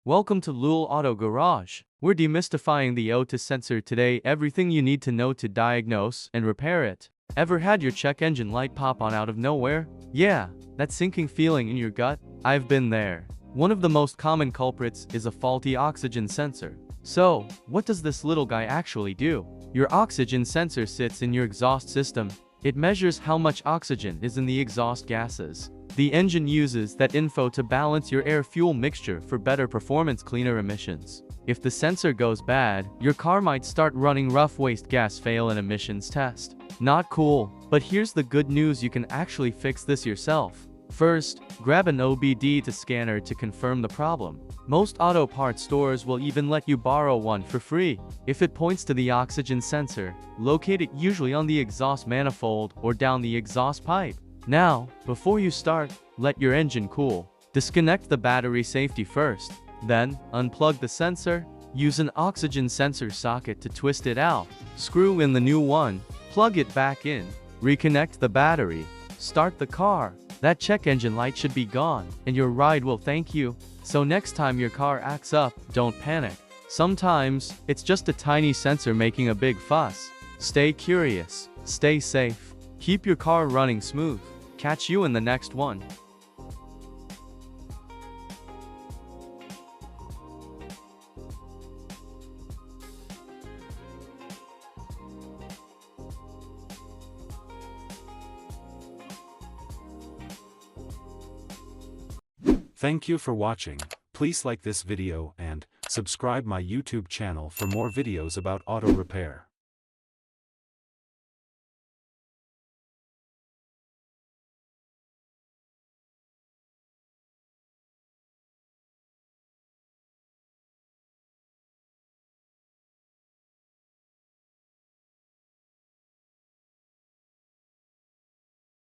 Welcome to Lul Auto Garage. We're demystifying the auto sensor today, everything you need to know to diagnose and repair it. Ever had your check engine light pop on out of nowhere? Yeah, that sinking feeling in your gut? I've been there. One of the most common culprits is a faulty oxygen sensor. So, what does this little guy actually do? Your oxygen sensor sits in your exhaust system. It measures how much oxygen is in the exhaust gases. The engine uses that info to balance your air-fuel mixture for better performance, cleaner emissions. If the sensor goes bad, your car might start running rough, waste gas, fail an emissions test. Not cool, but here's the good news: you can actually fix this yourself. First, grab an OBD scanner to confirm the problem. Most auto parts stores will even let you borrow one for free. If it points to the oxygen sensor, locate it usually on the exhaust manifold or down the exhaust pipe. Now, before you start, let your engine cool. Disconnect the battery safety first. Then, unplug the sensor. Use an oxygen sensor socket to twist it out. Screw in the new one. Plug it back in. Reconnect the battery. Start the car. That check engine light should be gone, and your ride will thank you. So next time your car acts up, don't panic. Sometimes, it's just a tiny sensor making a big fuss. Stay curious. Stay safe. Keep your car running smooth. Catch you in the next one. Thank you for watching. Please like this video and subscribe my YouTube channel for more videos about auto repair.